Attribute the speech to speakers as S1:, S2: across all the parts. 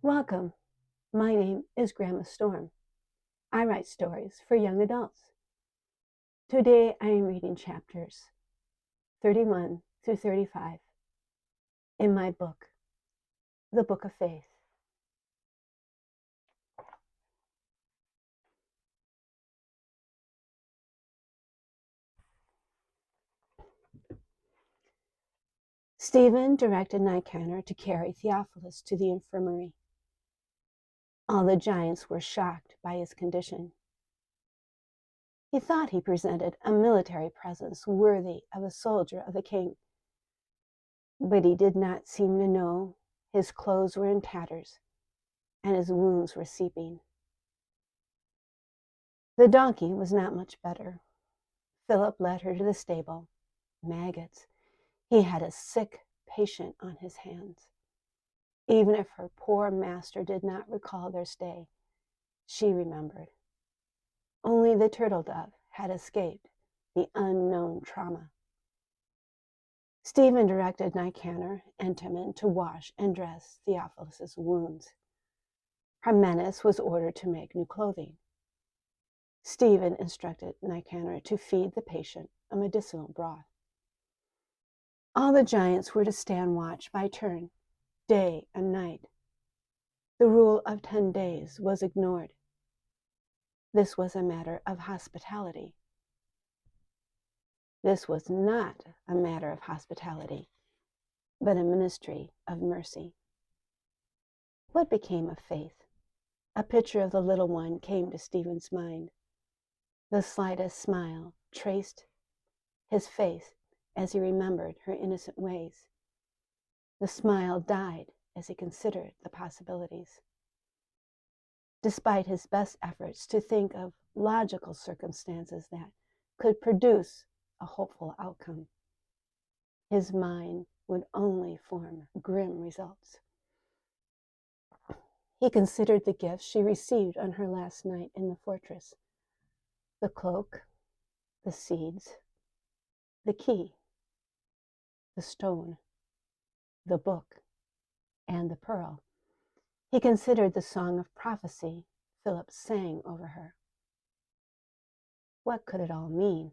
S1: Welcome. My name is Grandma Storm. I write stories for young adults. Today I am reading chapters 31 through 35 in my book, The Book of Faith. Stephen directed Nicanor to carry Theophilus to the infirmary. All the giants were shocked by his condition. He thought he presented a military presence worthy of a soldier of the king, but he did not seem to know his clothes were in tatters and his wounds were seeping. The donkey was not much better. Philip led her to the stable. Maggots. He had a sick patient on his hands. Even if her poor master did not recall their stay, she remembered. Only the turtle dove had escaped the unknown trauma. Stephen directed Nicanor and Timon to wash and dress Theophilus' wounds. Hymenaeus was ordered to make new clothing. Stephen instructed Nicanor to feed the patient a medicinal broth. All the giants were to stand watch by turn, day and night. The rule of 10 days was ignored. This was a matter of hospitality. This was not a matter of hospitality, but a ministry of mercy. What became of Faith? A picture of the little one came to Stephen's mind. The slightest smile traced his face as he remembered her innocent ways. The smile died as he considered the possibilities. Despite his best efforts to think of logical circumstances that could produce a hopeful outcome, his mind would only form grim results. He considered the gifts she received on her last night in the fortress: the cloak, the seeds, the key, the stone, the book, and the pearl. He considered the song of prophecy Philip sang over her. What could it all mean?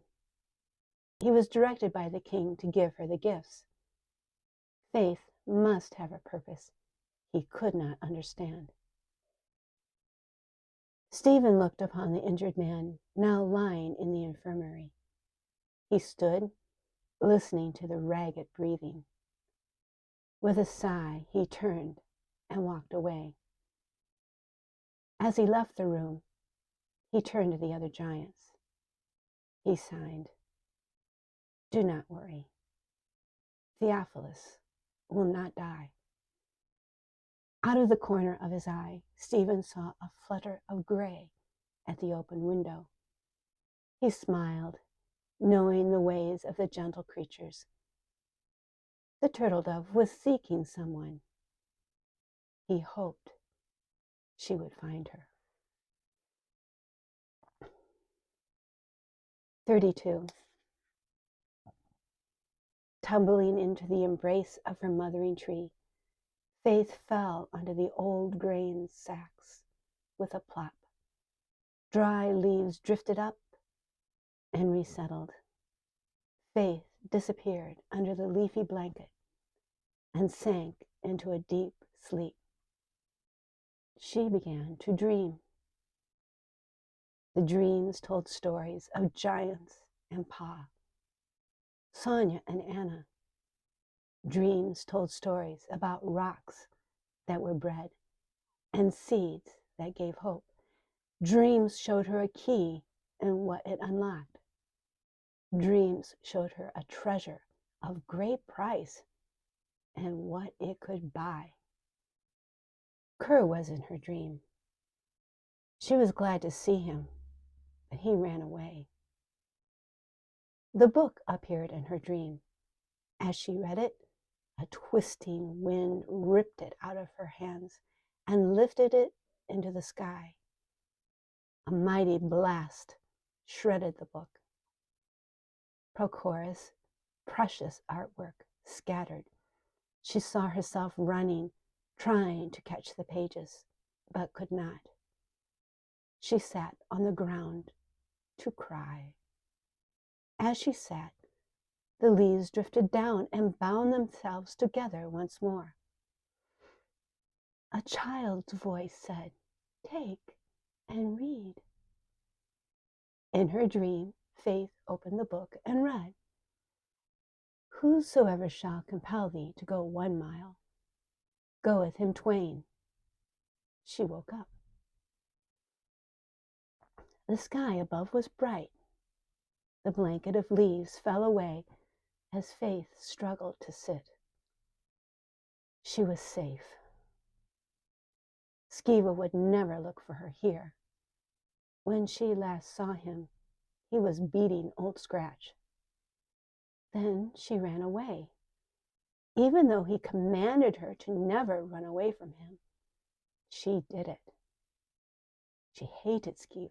S1: He was directed by the king to give her the gifts. Faith must have a purpose he could not understand. Stephen looked upon the injured man now lying in the infirmary. He stood, listening to the ragged breathing. With a sigh, he turned and walked away. As he left the room, he turned to the other giants. He signed, "Do not worry. Theophilus will not die." Out of the corner of his eye, Stephen saw a flutter of gray at the open window. He smiled, knowing the ways of the gentle creatures. The turtle dove was seeking someone. He hoped she would find her. 32. Tumbling into the embrace of her mothering tree, Faith fell onto the old grain sacks with a plop. Dry leaves drifted up and resettled. Faith disappeared under the leafy blanket and sank into a deep sleep. She began to dream. The dreams told stories of giants and Pa, Sonia and Anna. Dreams told stories about rocks that were bread and seeds that gave hope. Dreams showed her a key and what it unlocked. Dreams showed her a treasure of great price and what it could buy. Kerr was in her dream. She was glad to see him, but he ran away. The book appeared in her dream. As she read it, a twisting wind ripped it out of her hands and lifted it into the sky. A mighty blast shredded the book. Prochorus' precious artwork scattered. She saw herself running, trying to catch the pages, but could not. She sat on the ground to cry. As she sat, the leaves drifted down and bound themselves together once more. A child's voice said, "Take and read." In her dream, Faith opened the book and read, "Whosoever shall compel thee to go 1 mile, go with him twain." She woke up. The sky above was bright. The blanket of leaves fell away as Faith struggled to sit. She was safe. Skiva would never look for her here. When she last saw him, he was beating Old Scratch. Then she ran away, even though he commanded her to never run away from him. She did it. She hated Skiva.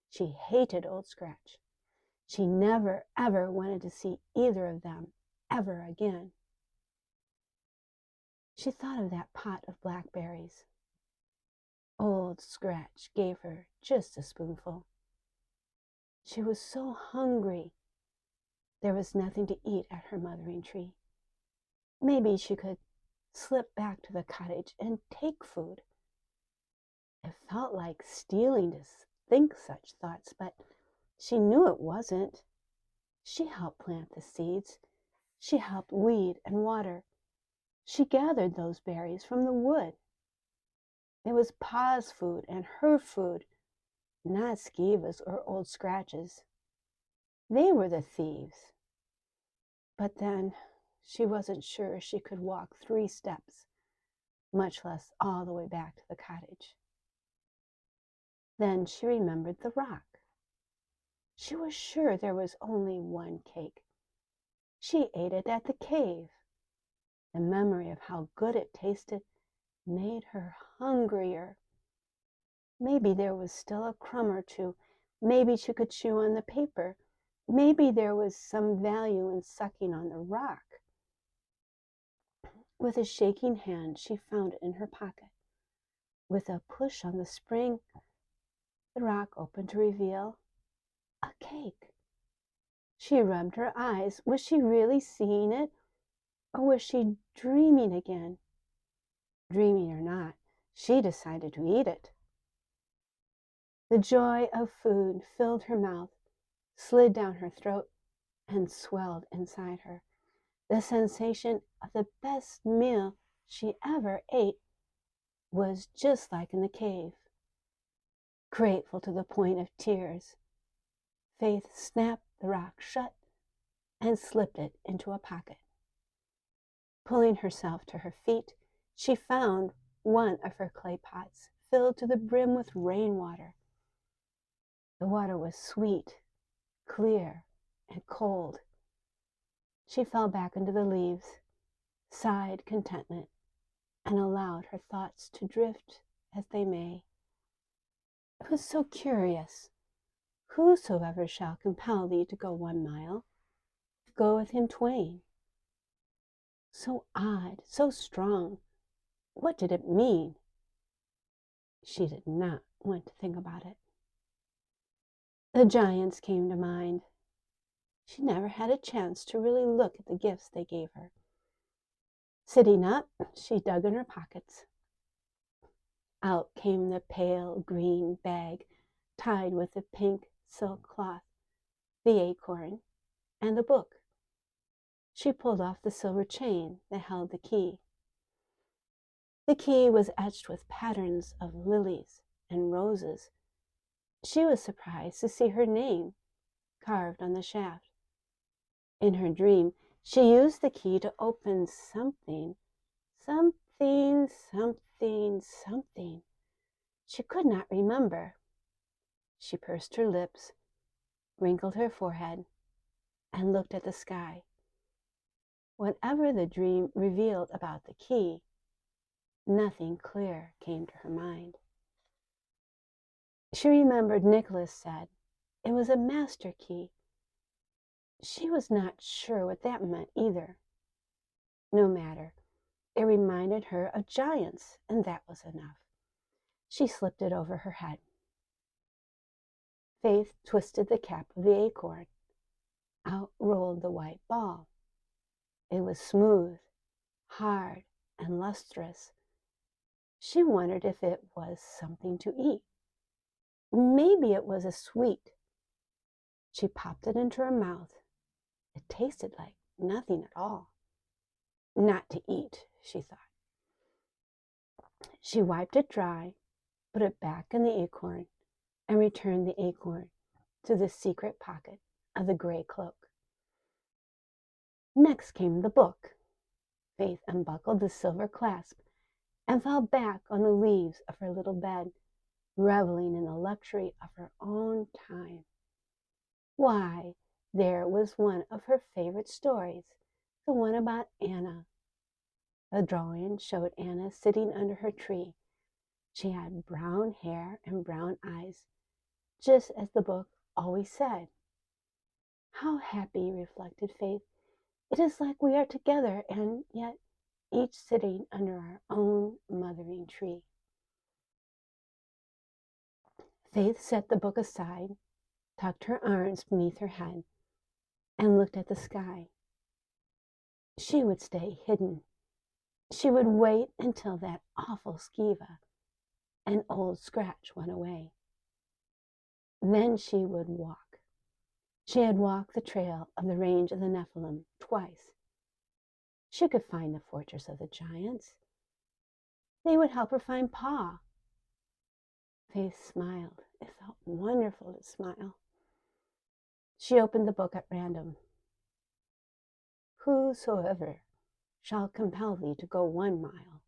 S1: She hated Old Scratch. She never, ever wanted to see either of them ever again. She thought of that pot of blackberries. Old Scratch gave her just a spoonful. She was so hungry. There was nothing to eat at her mothering tree. Maybe she could slip back to the cottage and take food. It felt like stealing to think such thoughts, but she knew it wasn't. She helped plant the seeds. She helped weed and water. She gathered those berries from the wood. It was Pa's food and her food, not Skiva's or Old Scratch's. They were the thieves. But then she wasn't sure she could walk 3 steps, much less all the way back to the cottage. Then she remembered the rock. She was sure there was only 1 cake. She ate it at the cave. The memory of how good it tasted made her hungrier. Maybe there was still a crumb or 2. Maybe she could chew on the paper. Maybe there was some value in sucking on the rock. With a shaking hand, she found it in her pocket. With a push on the spring, the rock opened to reveal a cake. She rubbed her eyes. Was she really seeing it? Or was she dreaming again? Dreaming or not, she decided to eat it. The joy of food filled her mouth, slid down her throat, and swelled inside her. The sensation of the best meal she ever ate was just like in the cave. Grateful to the point of tears, Faith snapped the rock shut and slipped it into a pocket. Pulling herself to her feet, she found one of her clay pots filled to the brim with rainwater. The water was sweet, clear, and cold. She fell back into the leaves, sighed contentment, and allowed her thoughts to drift as they may. It was so curious. Whosoever shall compel thee to go 1 mile, go with him twain. So odd, so strong. What did it mean? She did not want to think about it. The giants came to mind. She never had a chance to really look at the gifts they gave her. Sitting up, she dug in her pockets. Out came the pale green bag tied with the pink silk cloth, the acorn, and the book. She pulled off the silver chain that held the key. The key was etched with patterns of lilies and roses. She was surprised to see her name carved on the shaft. In her dream, she used the key to open something. She could not remember. She pursed her lips, wrinkled her forehead, and looked at the sky. Whatever the dream revealed about the key, nothing clear came to her mind. She remembered Nicholas said it was a master key. She was not sure what that meant either. No matter. It reminded her of giants, and that was enough. She slipped it over her head. Faith twisted the cap of the acorn. Out rolled the white ball. It was smooth, hard, and lustrous. She wondered if it was something to eat. Maybe it was a sweet. She popped it into her mouth. It tasted like nothing at all. Not to eat, she thought. She wiped it dry, put it back in the acorn, and returned the acorn to the secret pocket of the gray cloak. Next came the book. Faith unbuckled the silver clasp and fell back on the leaves of her little bed, reveling in the luxury of her own time. Why, there was one of her favorite stories, the one about Anna. The drawing showed Anna sitting under her tree. She had brown hair and brown eyes, just as the book always said. How happy, reflected Faith. It is like we are together and yet each sitting under our own mothering tree. Faith set the book aside, tucked her arms beneath her head, and looked at the sky. She would stay hidden. She would wait until that awful Skiva and old Scratch went away. Then she would walk. She had walked the trail of the range of the Nephilim twice. She could find the fortress of the giants. They would help her find Pa. Faith smiled. It felt wonderful to smile. She opened the book at random. Whosoever shall compel thee to go 1 mile,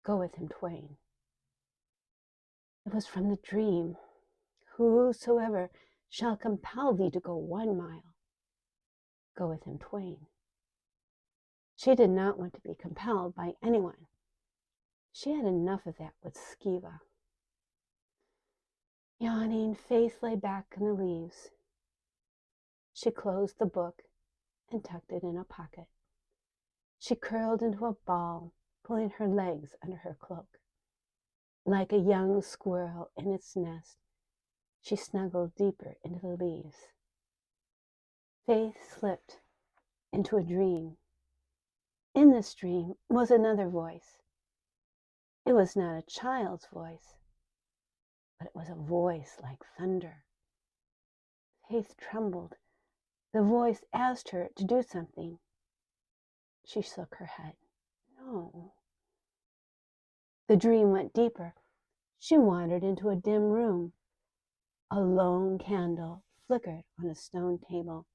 S1: go with him twain. It was from the dream. Whosoever shall compel thee to go 1 mile, go with him twain. She did not want to be compelled by anyone. She had enough of that with Skiva. Yawning, Faith lay back in the leaves. She closed the book and tucked it in a pocket. She curled into a ball, pulling her legs under her cloak. Like a young squirrel in its nest, she snuggled deeper into the leaves. Faith slipped into a dream. In this dream was another voice. It was not a child's voice, but it was a voice like thunder. Faith trembled. The voice asked her to do something. She shook her head. No. The dream went deeper. She wandered into a dim room. A lone candle flickered on a stone table.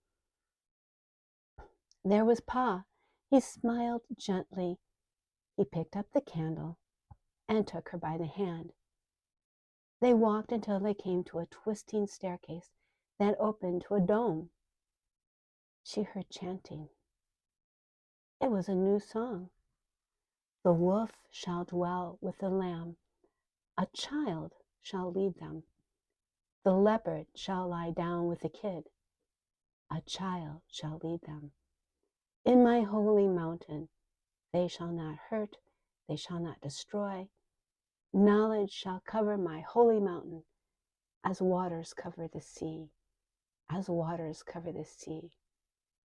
S1: There was Pa. He smiled gently. He picked up the candle and took her by the hand. They walked until they came to a twisting staircase that opened to a dome. She heard chanting. It was a new song. The wolf shall dwell with the lamb. A child shall lead them. The leopard shall lie down with the kid. A child shall lead them. In my holy mountain, they shall not hurt, they shall not destroy. Knowledge shall cover my holy mountain, as waters cover the sea, as waters cover the sea,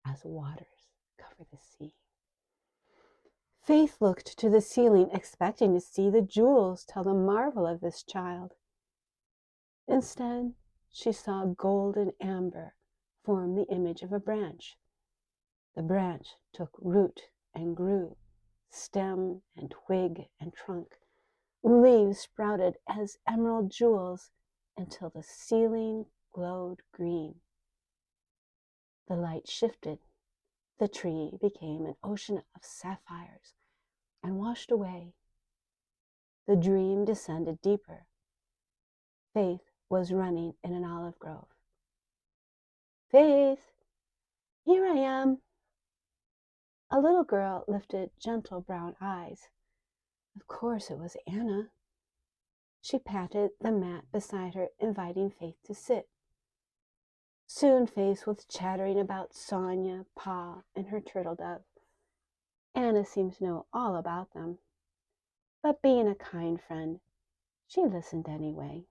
S1: as waters cover the sea. Faith looked to the ceiling, expecting to see the jewels tell the marvel of this child. Instead, she saw gold and amber form the image of a branch. The branch took root and grew, stem and twig and trunk. Leaves sprouted as emerald jewels until the ceiling glowed green. The light shifted. The tree became an ocean of sapphires and washed away. The dream descended deeper. Faith was running in an olive grove. Faith, here I am. A little girl lifted gentle brown eyes. Of course it was Anna. She patted the mat beside her, inviting Faith to sit. Soon Faith was chattering about Sonia, Pa, and her turtle dove. Anna seemed to know all about them, but being a kind friend, she listened anyway.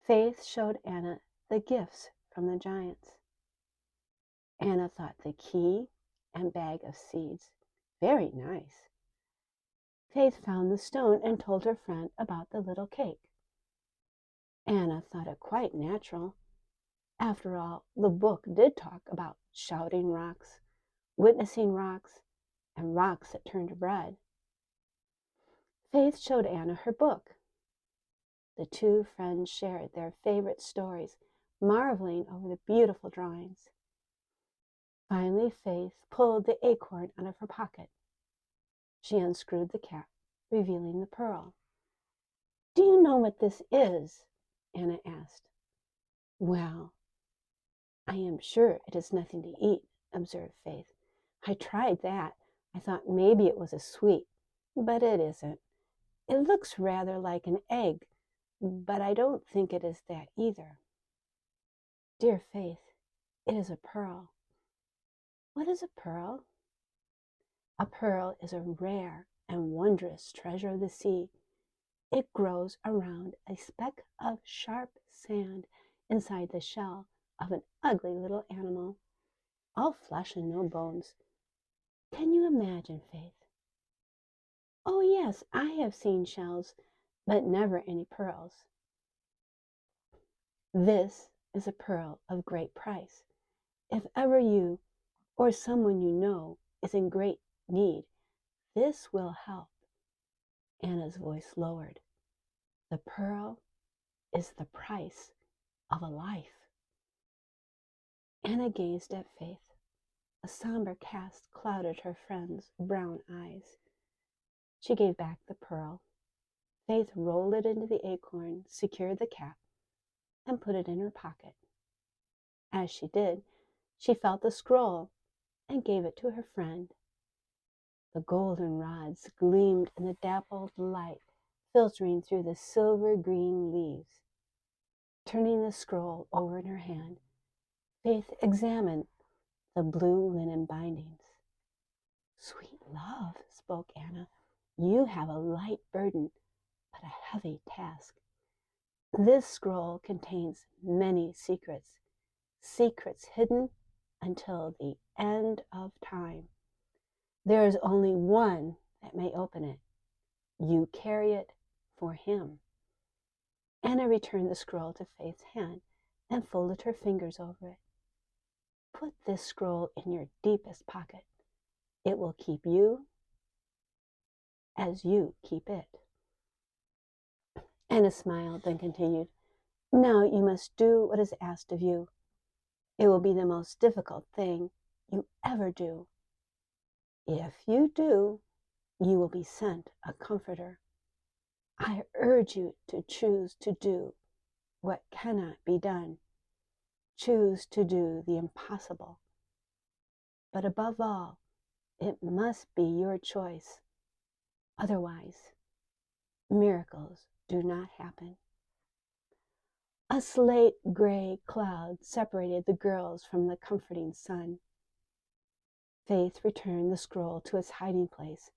S1: Faith showed Anna the gifts from the giants. Anna thought the key and bag of seeds very nice. Faith found the stone and told her friend about the little cake. Anna thought it quite natural. After all, the book did talk about shouting rocks, witnessing rocks, and rocks that turned to bread. Faith showed Anna her book. The two friends shared their favorite stories, marveling over the beautiful drawings. Finally, Faith pulled the acorn out of her pocket. She unscrewed the cap, revealing the pearl. "Do you know what this is?" Anna asked. "Well, I am sure it is nothing to eat," observed Faith. "I tried that. I thought maybe it was a sweet, but it isn't. It looks rather like an egg, but I don't think it is that either." "Dear Faith, it is a pearl." "What is a pearl?" "A pearl is a rare and wondrous treasure of the sea. It grows around a speck of sharp sand inside the shell of an ugly little animal, all flesh and no bones. Can you imagine, Faith?" "Oh, yes, I have seen shells, but never any pearls." "This is a pearl of great price. If ever you or someone you know is in great need, this will help." Anna's voice lowered. "The pearl is the price of a life." Anna gazed at Faith. A somber cast clouded her friend's brown eyes. She gave back the pearl. Faith rolled it into the acorn, secured the cap, and put it in her pocket. As she did, she felt the scroll and gave it to her friend. The golden rods gleamed in the dappled light filtering through the silver-green leaves. Turning the scroll over in her hand, Faith examined the blue linen bindings. "Sweet love," spoke Anna, "you have a light burden, but a heavy task. This scroll contains many secrets, secrets hidden until the end of time. There is only one that may open it. You carry it for him." Anna returned the scroll to Faith's hand and folded her fingers over it. "Put this scroll in your deepest pocket. It will keep you as you keep it." Anna smiled, then continued, "Now you must do what is asked of you. It will be the most difficult thing you ever do. If you do, you will be sent a comforter. I urge you to choose to do what cannot be done. Choose to do the impossible. But above all, it must be your choice. Otherwise, miracles do not happen." A slate gray cloud separated the girls from the comforting sun. Faith returned the scroll to its hiding place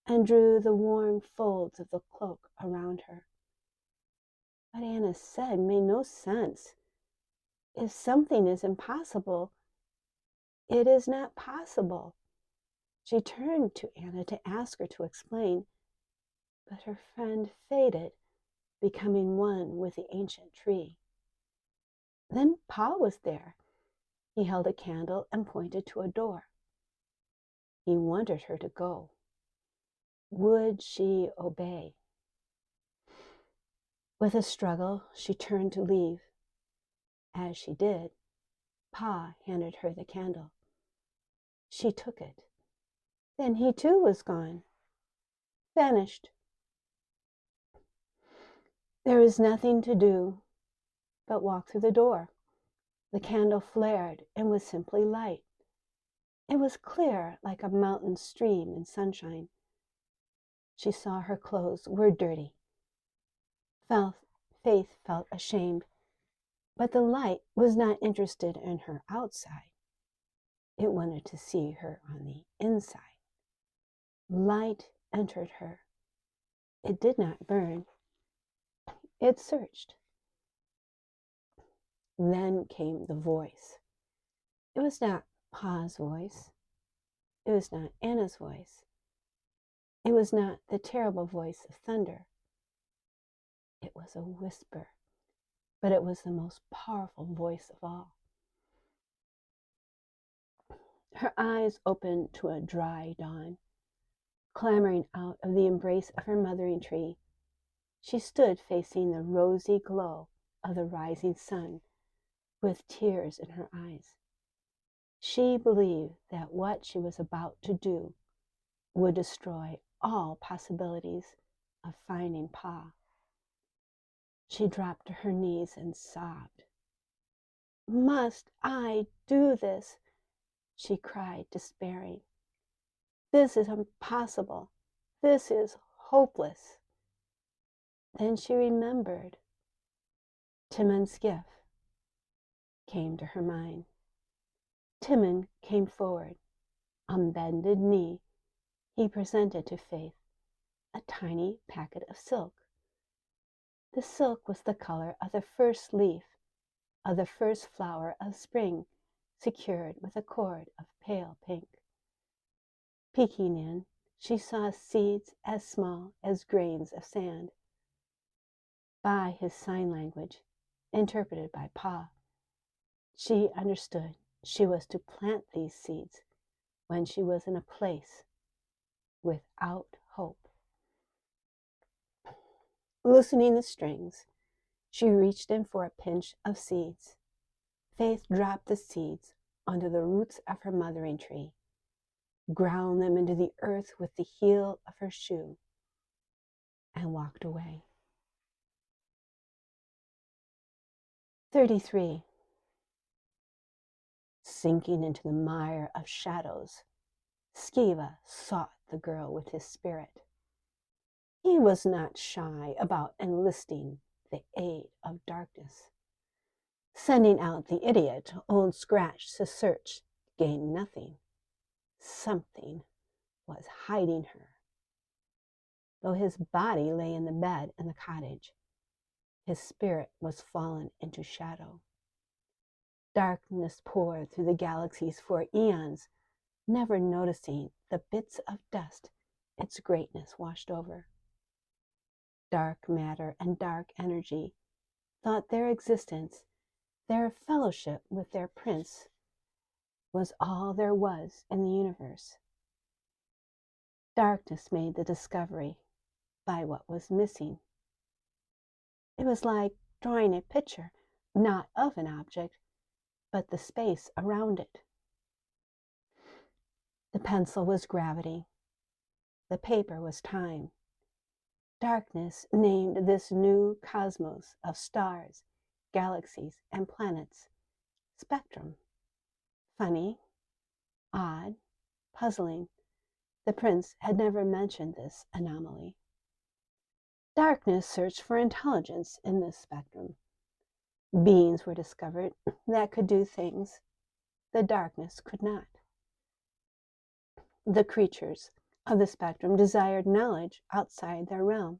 S1: and drew the warm folds of the cloak around her. What Anna said made no sense. If something is impossible, it is not possible. She turned to Anna to ask her to explain, but her friend faded, becoming one with the ancient tree. Then Paul was there. He held a candle and pointed to a door. He wanted her to go. Would she obey? With a struggle, she turned to leave. As she did, Pa handed her the candle. She took it. Then he too was gone, vanished. There was nothing to do but walk through the door. The candle flared and was simply light. It was clear like a mountain stream in sunshine. She saw her clothes were dirty. Faith felt ashamed, but the light was not interested in her outside. It wanted to see her on the inside. Light entered her. It did not burn. It searched. Then came the voice. It was not Pa's voice. It was not Anna's voice. It was not the terrible voice of thunder. It was a whisper, but it was the most powerful voice of all. Her eyes opened to a dry dawn. Clambering out of the embrace of her mothering tree, she stood facing the rosy glow of the rising sun with tears in her eyes. She believed that what she was about to do would destroy all possibilities of finding Pa. She dropped to her knees and sobbed. "Must I do this?" she cried, despairing. "This is impossible. This is hopeless." Then she remembered. Timon Skiff came to her mind. Timon came forward. On bended knee, he presented to Faith a tiny packet of silk. The silk was the color of the first leaf of the first flower of spring, secured with a cord of pale pink. Peeking in, she saw seeds as small as grains of sand. By his sign language, interpreted by Pa, she understood she was to plant these seeds when she was in a place without hope. Loosening the strings, she reached in for a pinch of seeds. Faith dropped the seeds onto the roots of her mothering tree, ground them into the earth with the heel of her shoe, and walked away. 33. Sinking into the mire of shadows, Skiva sought the girl with his spirit. He was not shy about enlisting the aid of darkness. Sending out the idiot, Old Scratch, to search gained nothing. Something was hiding her. Though his body lay in the bed in the cottage, his spirit was fallen into shadow. Darkness poured through the galaxies for eons, never noticing the bits of dust its greatness washed over. Dark matter and dark energy thought their existence, their fellowship with their prince, was all there was in the universe. Darkness made the discovery by what was missing. It was like drawing a picture, not of an object, but the space around it. The pencil was gravity. The paper was time. Darkness named this new cosmos of stars, galaxies, and planets spectrum. Funny, odd, puzzling. The prince had never mentioned this anomaly. Darkness searched for intelligence in this spectrum. Beings were discovered that could do things the darkness could not. The creatures of the spectrum desired knowledge outside their realm.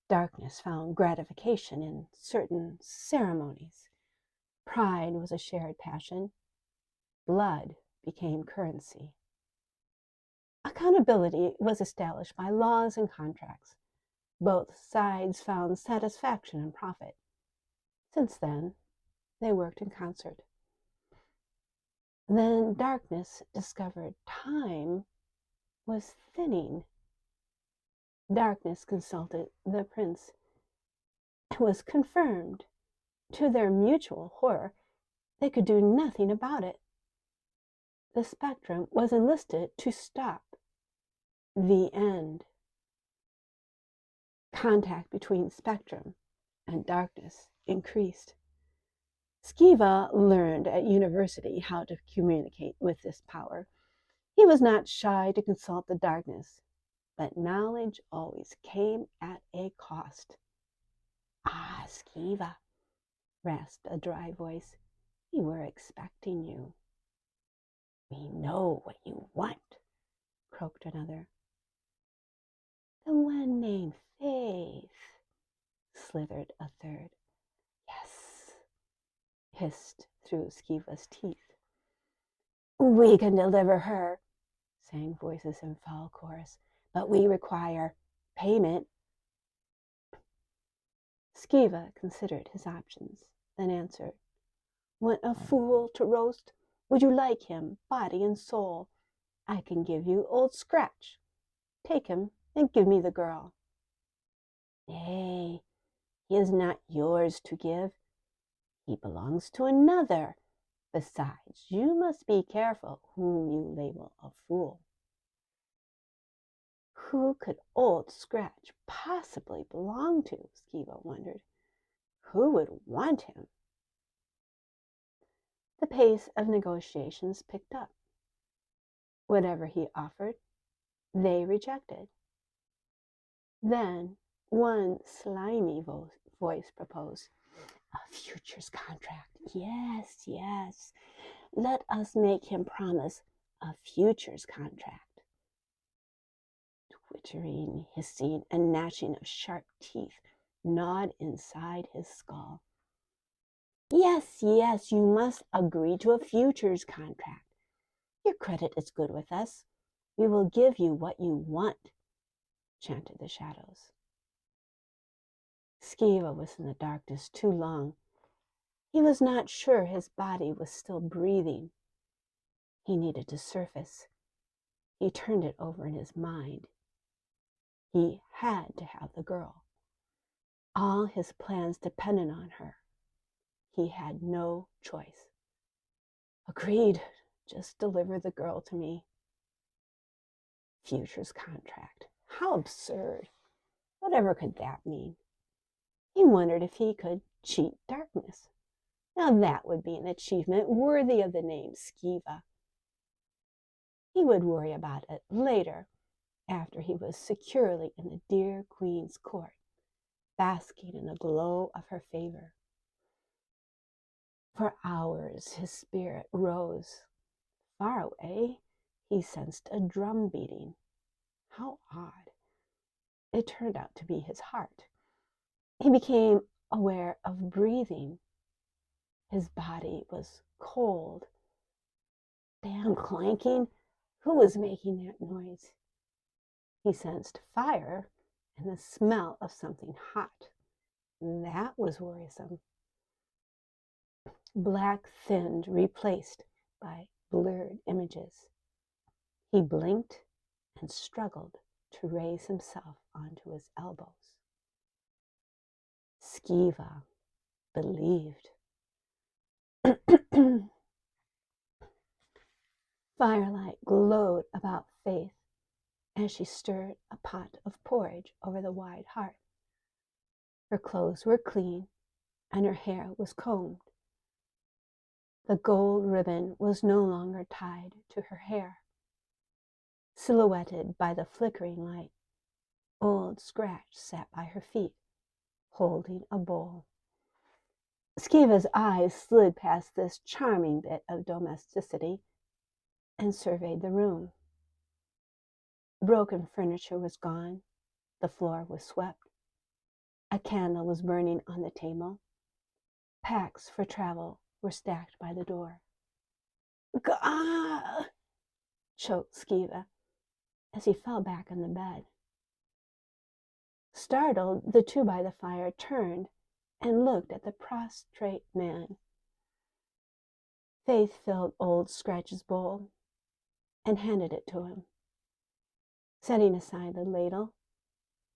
S1: Darkness found gratification in certain ceremonies. Pride was a shared passion. Blood became currency. Accountability was established by laws and contracts. Both sides found satisfaction and profit. Since then, they worked in concert. Then darkness discovered time was thinning. Darkness consulted the prince. It was confirmed. To their mutual horror, they could do nothing about it. The spectrum was enlisted to stop the end. Contact between spectrum and darkness increased. Skiva learned at university how to communicate with this power. He was not shy to consult the darkness, but knowledge always came at a cost. "Ah, Skiva," rasped a dry voice, "we were expecting you." We know what you want, croaked another. The one named Faith, slithered a third. Yes, hissed through Skiva's teeth. We can deliver her, sang voices in foul chorus, but we require payment. Skiva considered his options, then answered, Want a fool to roast? Would you like him, body and soul? I can give you Old Scratch. Take him and give me the girl. Nay, he is not yours to give. He belongs to another. Besides, you must be careful whom you label a fool. Who could Old Scratch possibly belong to? Skiva wondered. Who would want him? The pace of negotiations picked up. Whatever he offered, they rejected. Then one slimy voice proposed, A futures contract. Yes, yes. Let us make him promise a futures contract. Twittering, hissing, and gnashing of sharp teeth gnawed inside his skull. Yes, yes, you must agree to a futures contract. Your credit is good with us. We will give you what you want, chanted the shadows. Skiva was in the darkness too long. He was not sure his body was still breathing. He needed to surface. He turned it over in his mind. He had to have the girl. All his plans depended on her. He had no choice. Agreed. Just deliver the girl to me. Futures contract. How absurd. Whatever could that mean? He wondered if he could cheat darkness. Now that would be an achievement worthy of the name Skiva. He would worry about it later, after he was securely in the dear queen's court, basking in the glow of her favor. For hours his spirit rose. Far away, he sensed a drum beating. How odd. It turned out to be his heart. He became aware of breathing. His body was cold. Damn clanking! Who was making that noise? He sensed fire and the smell of something hot. That was worrisome. Black thinned, replaced by blurred images. He blinked and struggled to raise himself onto his elbows. Skiva believed. Firelight glowed about Faith as she stirred a pot of porridge over the wide hearth. Her clothes were clean and her hair was combed. The gold ribbon was no longer tied to her hair. Silhouetted by the flickering light, Old Scratch sat by her feet, holding a bowl. Skiva's eyes slid past this charming bit of domesticity and surveyed the room. Broken furniture was gone. The floor was swept. A candle was burning on the table. Packs for travel were stacked by the door. Gah! Choked Skiva as he fell back on the bed. Startled, the two by the fire turned and looked at the prostrate man. Faith filled Old Scratch's bowl and handed it to him. Setting aside the ladle,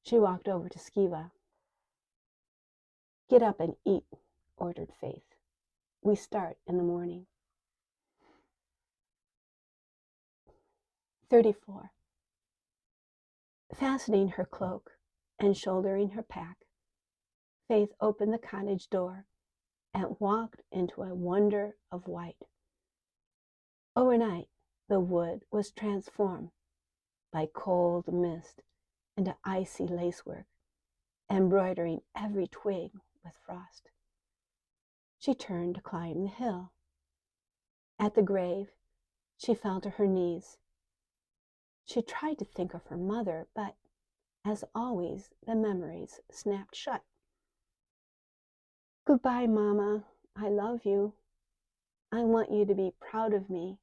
S1: she walked over to Skiva. Get up and eat, ordered Faith. We start in the morning. 34. Fastening her cloak and shouldering her pack, Faith opened the cottage door and walked into a wonder of white. Overnight, the wood was transformed by cold mist into icy lacework, embroidering every twig with frost. She turned to climb the hill. At the grave, She fell to her knees. She tried to think of her mother, but as always, the memories snapped shut. Goodbye, Mama. I love you. I want you to be proud of me.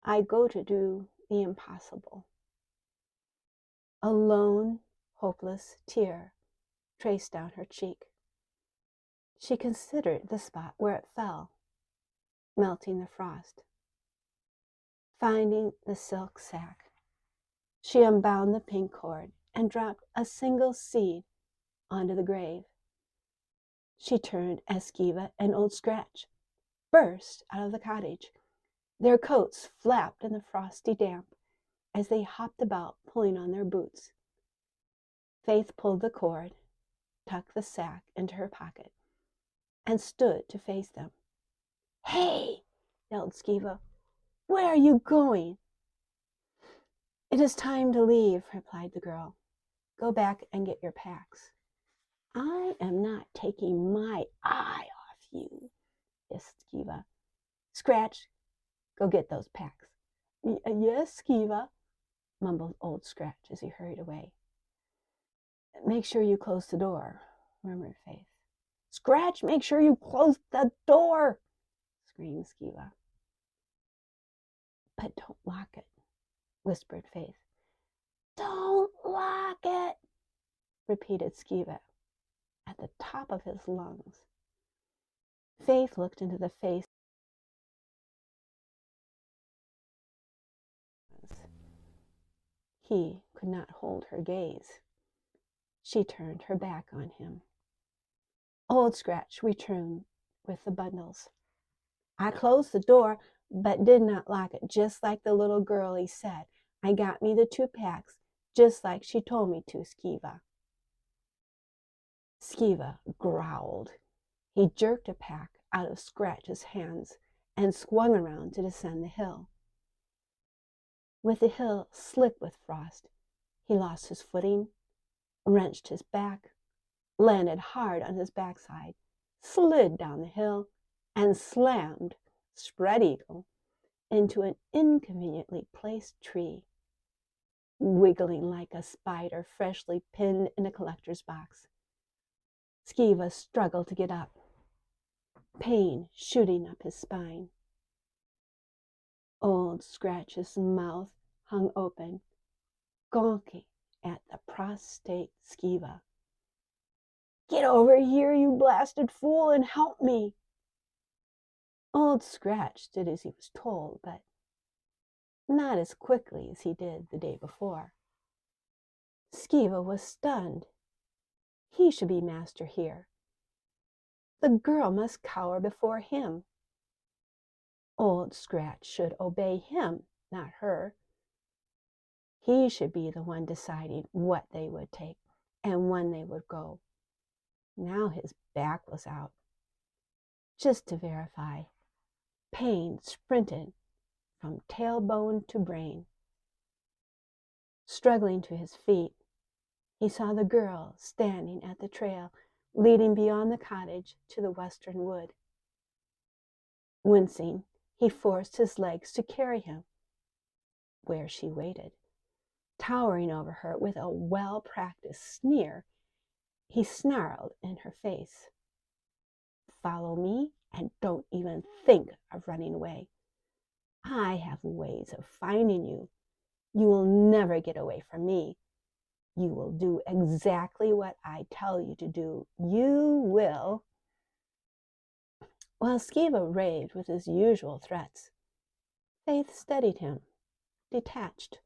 S1: I go to do the impossible. A lone, hopeless tear traced down her cheek. She considered the spot where it fell, melting the frost. Finding the silk sack, she unbound the pink cord and dropped a single seed onto the grave. She turned as Skiva and Old Scratch burst out of the cottage. Their coats flapped in the frosty damp as they hopped about, pulling on their boots. Faith pulled the cord, tucked the sack into her pocket, and stood to face them. "Hey!" yelled Skiva. "Where are you going?" "It is time to leave," replied the girl. "Go back and get your packs." "I am not taking my eye off you," hissed Skiva. "Scratch, go get those packs." "Yes, Skiva," mumbled Old Scratch as he hurried away. "Make sure you close the door," murmured Faith. "Scratch, make sure you close the door," screamed Skiva. "But don't lock it," whispered Faith. "Don't lock it," repeated Skiva at the top of his lungs. Faith looked into the face. He could not hold her gaze. She turned her back on him. Old Scratch returned with the bundles. "I closed the door, but did not lock it, just like the little girlie said. I got me the 2 packs, just like she told me to, Skiva." Skiva growled. He jerked a pack out of Scratch's hands and swung around to descend the hill. With the hill slick with frost, he lost his footing, wrenched his back, landed hard on his backside, slid down the hill, and slammed, spread eagle, into an inconveniently placed tree, wiggling like a spider freshly pinned in a collector's box. Skiva struggled to get up, pain shooting up his spine. Old Scratch's mouth hung open, gawking at the prostrate Skiva. "Get over here, you blasted fool, and help me." Old Scratch did as he was told, but not as quickly as he did the day before. Skiva was stunned. He should be master here. The girl must cower before him. Old Scratch should obey him, not her. He should be the one deciding what they would take and when they would go. Now his back was out. Just to verify, pain sprinted from tailbone to brain. Struggling to his feet, he saw the girl standing at the trail leading beyond the cottage to the western wood. Wincing, he forced his legs to carry him where she waited. Towering over her with a well-practiced sneer, he snarled in her face, "Follow me and don't even think of running away. I have ways of finding you. You will never get away from me. You will do exactly what I tell you to do. You will." While Skiva raved with his usual threats, Faith studied him, detached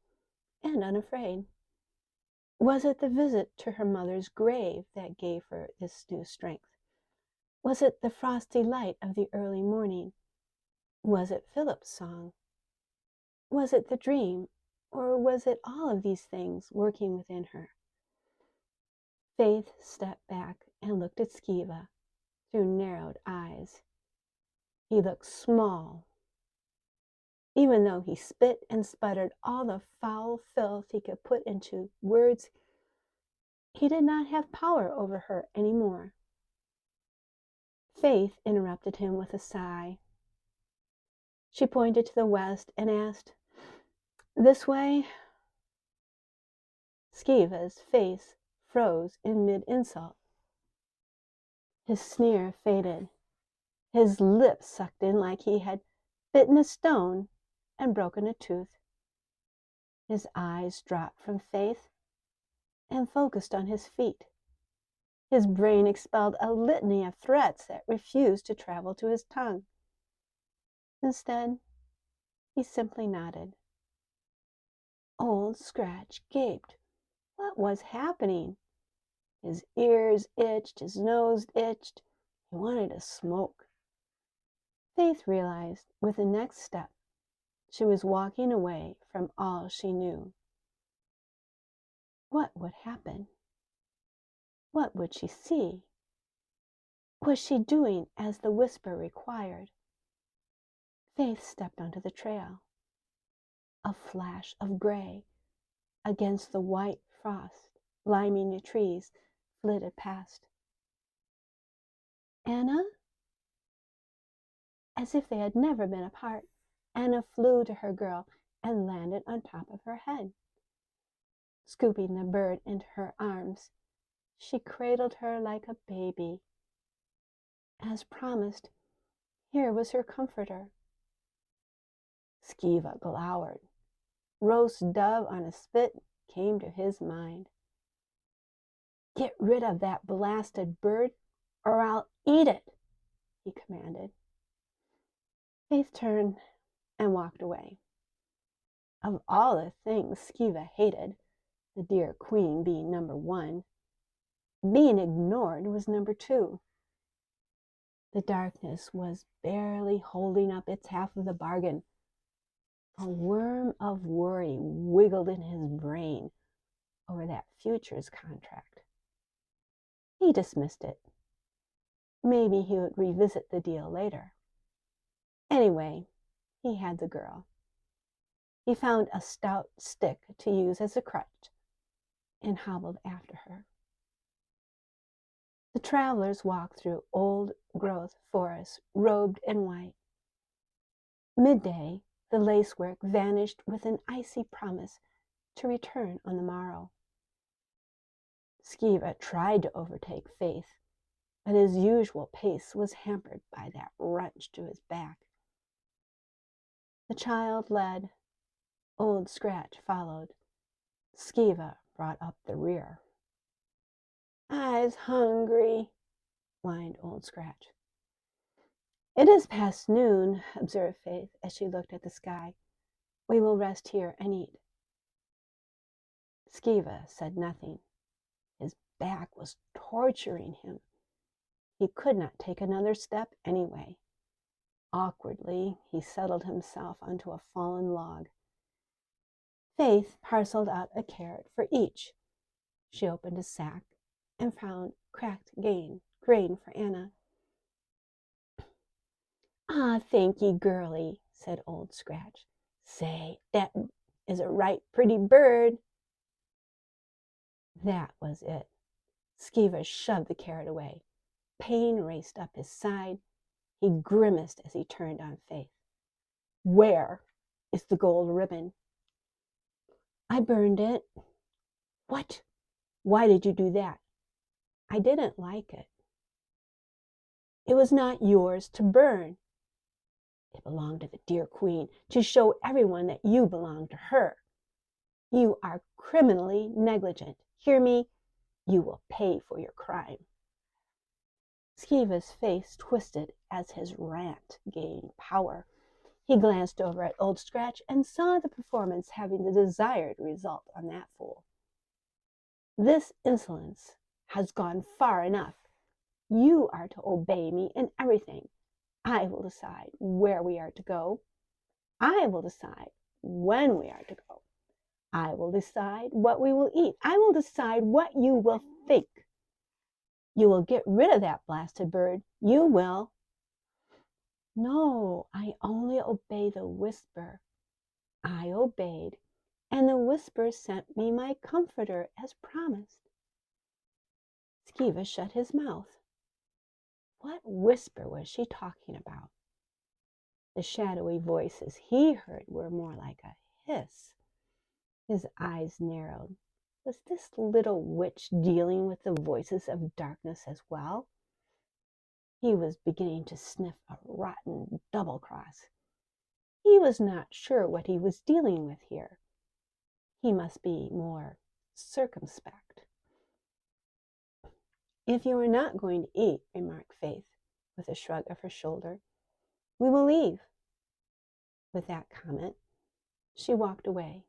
S1: and unafraid. Was it the visit to her mother's grave that gave her this new strength? Was it the frosty light of the early morning? Was it Philip's song? Was it the dream, or was it all of these things working within her? Faith stepped back and looked at Skiva through narrowed eyes. He looked small. Even though he spit and sputtered all the foul filth he could put into words, he did not have power over her anymore. Faith interrupted him with a sigh. She pointed to the west and asked, "This way?" Skiva's face froze in mid-insult. His sneer faded. His lips sucked in like he had bitten a stone and broken a tooth. His eyes dropped from Faith and focused on his feet. His brain expelled a litany of threats that refused to travel to his tongue. Instead, he simply nodded. Old Scratch gaped. What was happening? His ears itched, his nose itched. He wanted to smoke. Faith realized with the next step she was walking away from all she knew. What would happen? What would she see? Was she doing as the whisper required? Faith stepped onto the trail. A flash of gray against the white frost liming the trees flitted past. "Anna?" As if they had never been apart, Anna flew to her girl and landed on top of her head. Scooping the bird into her arms, she cradled her like a baby. As promised, here was her comforter. Skiva glowered. Roast dove on a spit came to his mind. "Get rid of that blasted bird, or I'll eat it," he commanded. Faith turned and walked away. Of all the things Skiva hated, the dear queen being number one, being ignored was number two. The darkness was barely holding up its half of the bargain. A worm of worry wiggled in his brain over that futures contract. He dismissed it. Maybe he would revisit the deal later. Anyway, he had the girl. He found a stout stick to use as a crutch and hobbled after her. The travelers walked through old-growth forests, robed in white. Midday, the lacework vanished with an icy promise to return on the morrow. Skiva tried to overtake Faith, but his usual pace was hampered by that wrench to his back. The child led. Old Scratch followed. Skiva brought up the rear. "I's hungry," whined Old Scratch. "It is past noon," observed Faith as she looked at the sky. "We will rest here and eat." Skiva said nothing. His back was torturing him. He could not take another step anyway. Awkwardly, he settled himself onto a fallen log. Faith parceled out a carrot for each. She opened a sack and found cracked grain for Anna. "Ah, thank ye, girlie," said Old Scratch. "Say, that is a right pretty bird." That was it. Skiva shoved the carrot away. Pain raced up his side. He grimaced as he turned on Faith. "Where is the gold ribbon?" "I burned it." "What? Why did you do that?" "I didn't like it." "It was not yours to burn. It belonged to the dear queen, to show everyone that you belonged to her. You are criminally negligent. Hear me? You will pay for your crime." Skiva's face twisted as his rant gained power. He glanced over at Old Scratch and saw the performance having the desired result on that fool. "This insolence has gone far enough. You are to obey me in everything. I will decide where we are to go. I will decide when we are to go. I will decide what we will eat. I will decide what you will think. You will get rid of that blasted bird. You will." "No, I only obey the whisper." I obeyed, and the whisper sent me my comforter as promised. Skiva shut his mouth. What whisper was she talking about? The shadowy voices he heard were more like a hiss. His eyes narrowed. Was this little witch dealing with the voices of darkness as well? He was beginning to sniff a rotten double-cross. He was not sure what he was dealing with here. He must be more circumspect. "If you are not going to eat," remarked Faith, with a shrug of her shoulder, "we will leave." With that comment, she walked away.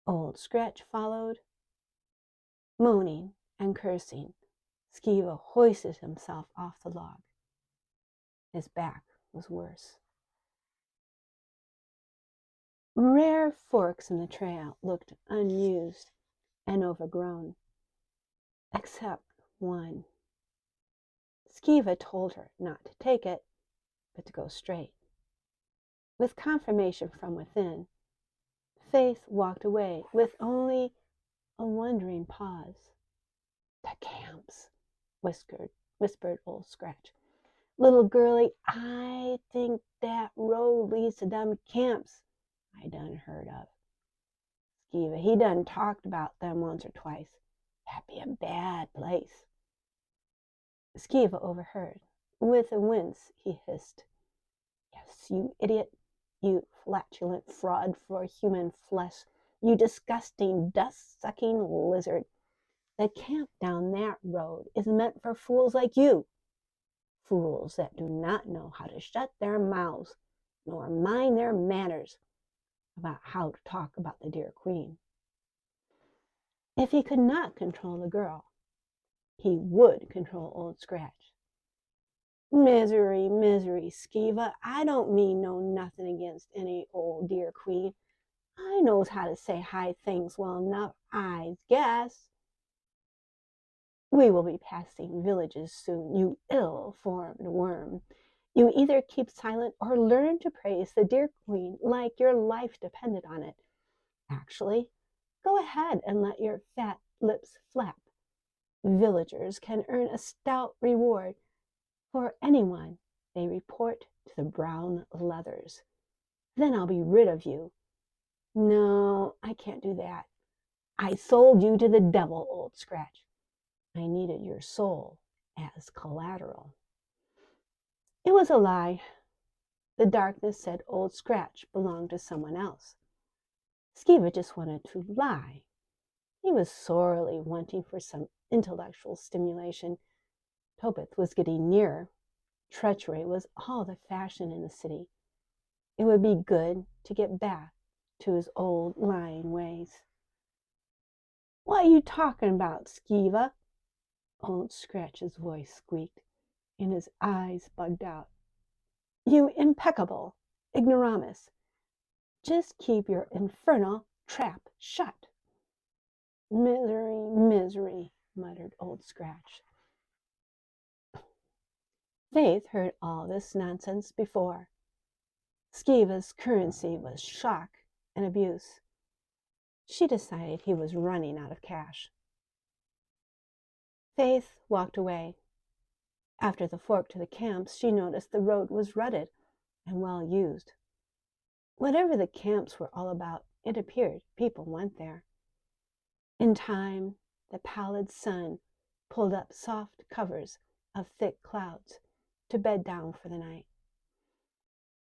S1: Old Scratch followed. Moaning and cursing, Skiva hoisted himself off the log. His back was worse. Rare forks in the trail looked unused and overgrown, except one. Skiva told her not to take it, but to go straight. With confirmation from within, Faith walked away with only a wondering pause. "The camps," whispered Old Scratch. "Little girlie, I think that road leads to them camps I done heard of. Skiva, he done talked about them once or twice. That be a bad place." Skiva overheard. With a wince, he hissed, "Yes, you idiot, you flatulent fraud for human flesh, you disgusting, dust-sucking lizard. The camp down that road is meant for fools like you. Fools that do not know how to shut their mouths, nor mind their manners about how to talk about the dear Queen." If he could not control the girl, he would control Old Scratch. "Misery, misery, Skiva. I don't mean no nothing against any old dear Queen. I knows how to say high things well enough, I guess. We will be passing villages soon, you ill-formed worm. You either keep silent or learn to praise the dear Queen like your life depended on it. Actually, go ahead and let your fat lips flap. Villagers can earn a stout reward for anyone they report to the brown leathers. Then I'll be rid of you. No, I can't do that. I sold you to the devil, Old Scratch. I needed your soul as collateral." It was a lie. The darkness said Old Scratch belonged to someone else. Skiva just wanted to lie. He was sorely wanting for some intellectual stimulation. Topeth was getting nearer. Treachery was all the fashion in the city. It would be good to get back to his old lying ways. "What you talking about, Skiva?" Old Scratch's voice squeaked, and his eyes bugged out. "You impeccable ignoramus. Just keep your infernal trap shut." "Misery, misery," muttered Old Scratch. Faith heard all this nonsense before. Skiva's currency was shock and abuse. She decided he was running out of cash. Faith walked away. After the fork to the camps, she noticed the road was rutted and well used. Whatever the camps were all about, it appeared people went there. In time, the pallid sun pulled up soft covers of thick clouds to bed down for the night.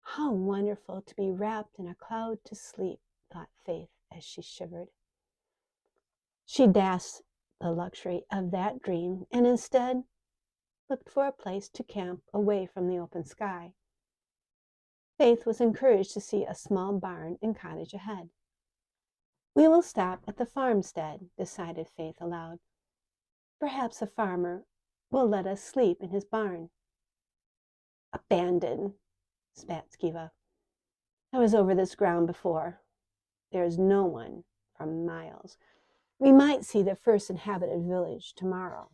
S1: How wonderful to be wrapped in a cloud to sleep, thought Faith as she shivered. She dashed the luxury of that dream and instead looked for a place to camp away from the open sky. Faith was encouraged to see a small barn and cottage ahead. "We will stop at the farmstead," decided Faith aloud. "Perhaps a farmer will let us sleep in his barn." "Abandoned," spat Skiva. "I was over this ground before. There is no one for miles. We might see the first inhabited village tomorrow."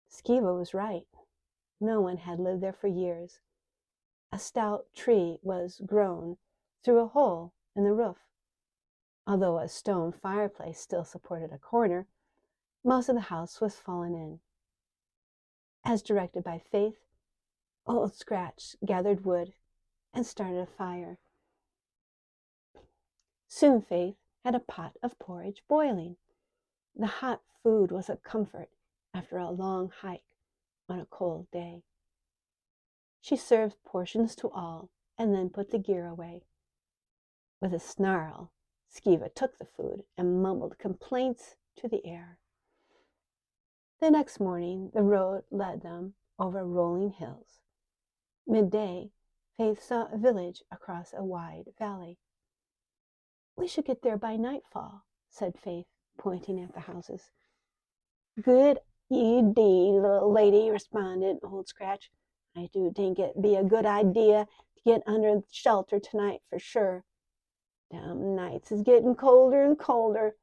S1: Skiva was right. No one had lived there for years. A stout tree was grown through a hole in the roof. Although a stone fireplace still supported a corner, most of the house was fallen in. As directed by Faith, Old Scratch gathered wood and started a fire. Soon Faith had a pot of porridge boiling. The hot food was a comfort after a long hike on a cold day. She served portions to all and then put the gear away. With a snarl, Skiva took the food and mumbled complaints to the air. The next morning, the road led them over rolling hills. Midday, Faith saw a village across a wide valley. "We should get there by nightfall," said Faith, pointing at the houses. "Good idea, little lady," responded Old Scratch. "I do think it'd be a good idea to get under shelter tonight for sure. Them nights is getting colder and colder.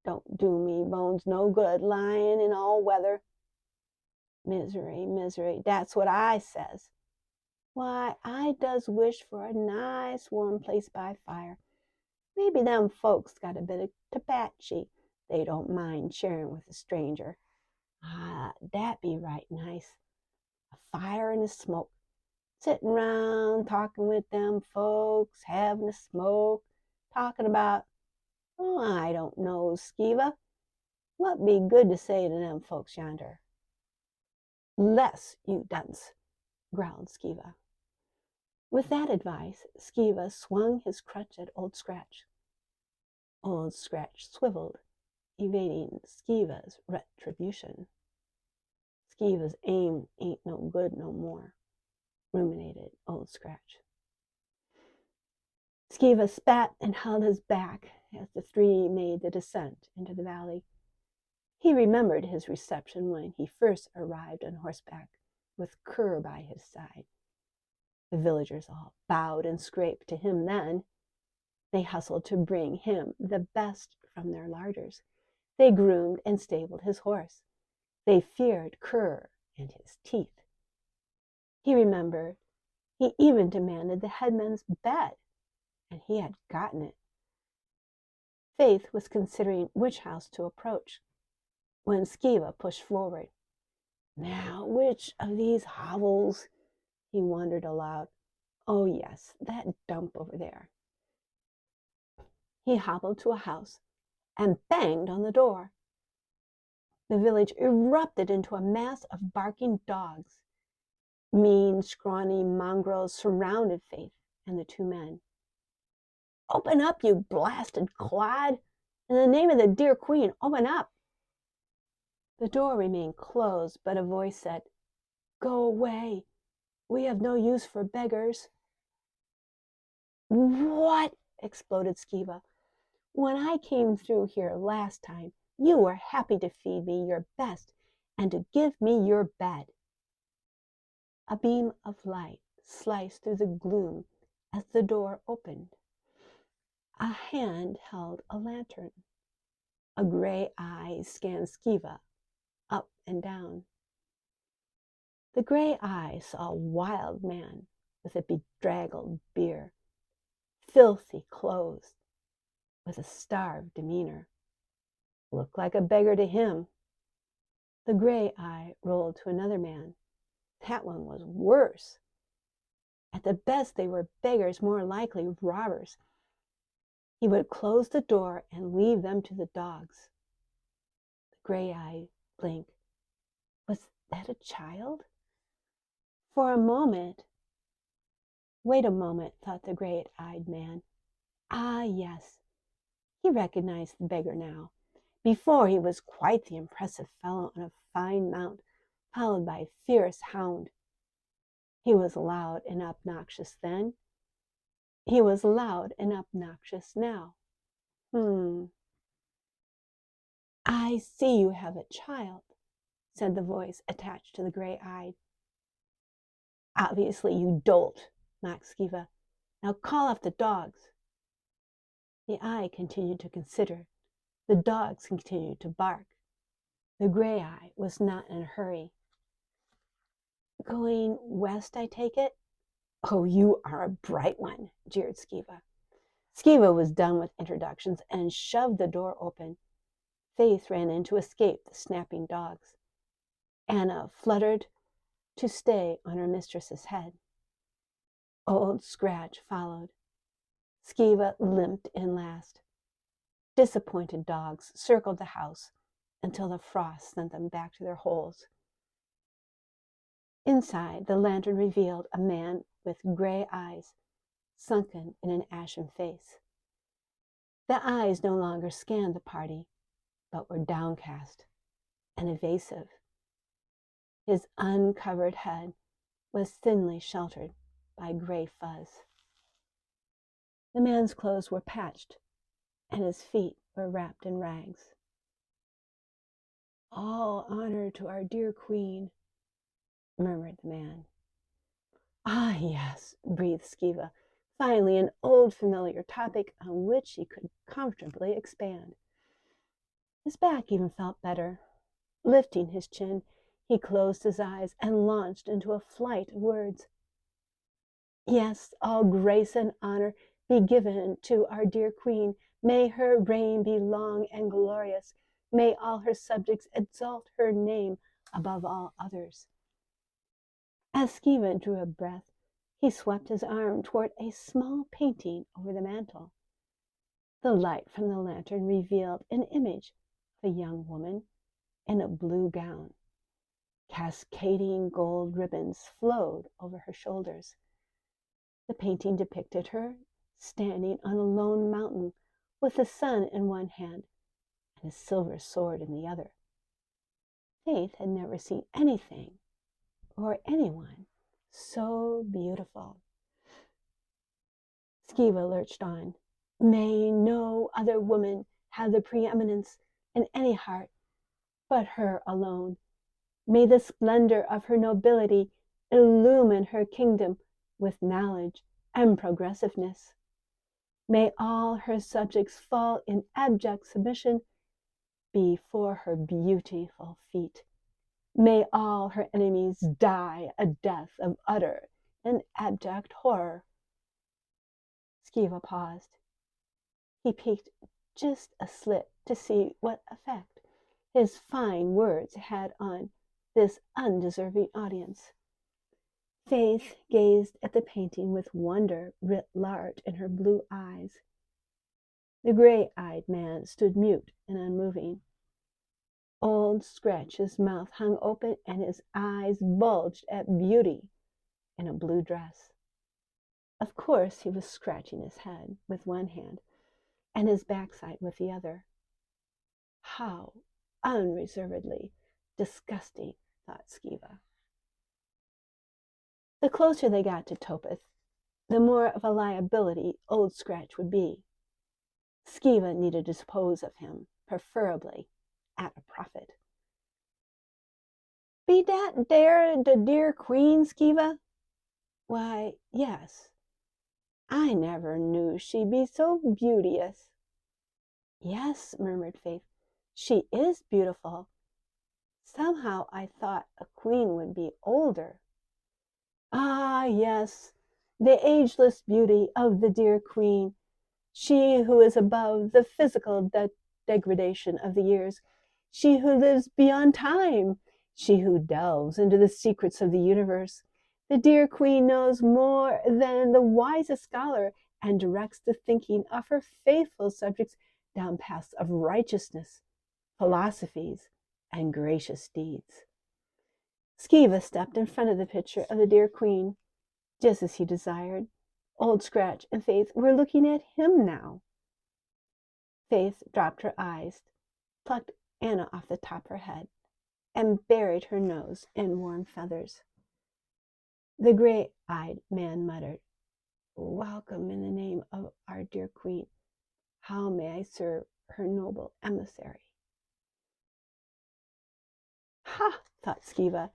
S1: Don't do me bones no good lying in all weather. Misery, misery, that's what I says. Why, I does wish for a nice warm place by fire. Maybe them folks got a bit of tabachi they don't mind sharing with a stranger. That be right nice. A fire and a smoke. Sitting round talking with them folks, having a smoke, talking about, oh, I don't know, Skiva. What be good to say to them folks yonder?" "Less, you dunce," growled Skiva. With that advice, Skiva swung his crutch at Old Scratch. Old Scratch swiveled, evading Skiva's retribution. "Skiva's aim ain't no good no more," ruminated Old Scratch. Skiva spat and held his back as the three made the descent into the valley. He remembered his reception when he first arrived on horseback, with Kerr by his side. The villagers all bowed and scraped to him then. They hustled to bring him the best from their larders. They groomed and stabled his horse. They feared Kerr and his teeth. He remembered he even demanded the headman's bed, and he had gotten it. Faith was considering which house to approach when Skiva pushed forward. "Now, which of these hovels?" he wondered aloud. "Oh, yes, that dump over there." He hobbled to a house and banged on the door. The village erupted into a mass of barking dogs. Mean, scrawny mongrels surrounded Faith and the two men. "Open up, you blasted clod! In the name of the dear Queen, open up!" The door remained closed, but a voice said, "Go away. We have no use for beggars." "What?" exploded Skiva. "When I came through here last time, you were happy to feed me your best and to give me your bed." A beam of light sliced through the gloom as the door opened. A hand held a lantern. A gray eye scanned Skiva up and down. The gray eye saw a wild man with a bedraggled beard, filthy clothes, with a starved demeanor. Looked like a beggar to him. The gray eye rolled to another man. That one was worse. At the best, they were beggars, more likely robbers. He would close the door and leave them to the dogs. The gray eye blinked. Was that a child? For a moment. Wait a moment, thought the gray-eyed man. Ah, yes. He recognized the beggar now. Before, he was quite the impressive fellow on a fine mount, followed by a fierce hound. He was loud and obnoxious then. He was loud and obnoxious now. "I see you have a child," said the voice attached to the gray-eyed. "Obviously, you dolt," mocked Skiva. "Now call off the dogs." The eye continued to consider. The dogs continued to bark. The gray eye was not in a hurry. "Going west, I take it?" "Oh, you are a bright one," jeered Skiva. Skiva was done with introductions and shoved the door open. Faith ran in to escape the snapping dogs. Anna fluttered to stay on her mistress's head. Old Scratch followed. Skiva limped in last. Disappointed dogs circled the house until the frost sent them back to their holes. Inside, the lantern revealed a man with gray eyes, sunken in an ashen face. The eyes no longer scanned the party, but were downcast and evasive. His uncovered head was thinly sheltered by gray fuzz. The man's clothes were patched, and his feet were wrapped in rags. "All honor to our dear queen," murmured the man. "Ah, yes," breathed Skiva, finally an old familiar topic on which he could comfortably expand. His back even felt better. Lifting his chin, he closed his eyes and launched into a flight of words. "Yes, all grace and honor be given to our dear queen. May her reign be long and glorious. May all her subjects exalt her name above all others." As Skiva drew a breath, he swept his arm toward a small painting over the mantel. The light from the lantern revealed an image of a young woman in a blue gown. Cascading gold ribbons flowed over her shoulders. The painting depicted her standing on a lone mountain with the sun in one hand and a silver sword in the other. Faith had never seen anything or anyone so beautiful. Skiva lurched on. May no other woman have the preeminence in any heart but her alone. May the splendor of her nobility illumine her kingdom with knowledge and progressiveness. May all her subjects fall in abject submission before her beautiful feet. May all her enemies die a death of utter and abject horror. Skiva paused. He peeked just a slit to see what effect his fine words had on this undeserving audience. Faith gazed at the painting with wonder writ large in her blue eyes. The gray-eyed man stood mute and unmoving. Old Scratch's mouth hung open and his eyes bulged at Beauty in a blue dress. Of course he was scratching his head with one hand and his backside with the other. How unreservedly disgusting, thought Skiva. The closer they got to Topeth, the more of a liability Old Scratch would be. Skiva needed to dispose of him, preferably at a profit. "Be dat dere de dear queen, Skiva?" "Why, yes. I never knew she be so beauteous." "Yes," murmured Faith, "she is beautiful. Somehow I thought a queen would be older." "Ah, yes, the ageless beauty of the dear queen, she who is above the physical degradation of the years, she who lives beyond time, she who delves into the secrets of the universe. The dear queen knows more than the wisest scholar and directs the thinking of her faithful subjects down paths of righteousness, philosophies, and gracious deeds." Skiva stepped in front of the picture of the dear queen, just as he desired. Old Scratch and Faith were looking at him now. Faith dropped her eyes, plucked Anna off the top of her head, and buried her nose in warm feathers. The gray-eyed man muttered, "Welcome in the name of our dear queen. How may I serve her noble emissary?" "Ha!" thought Skiva.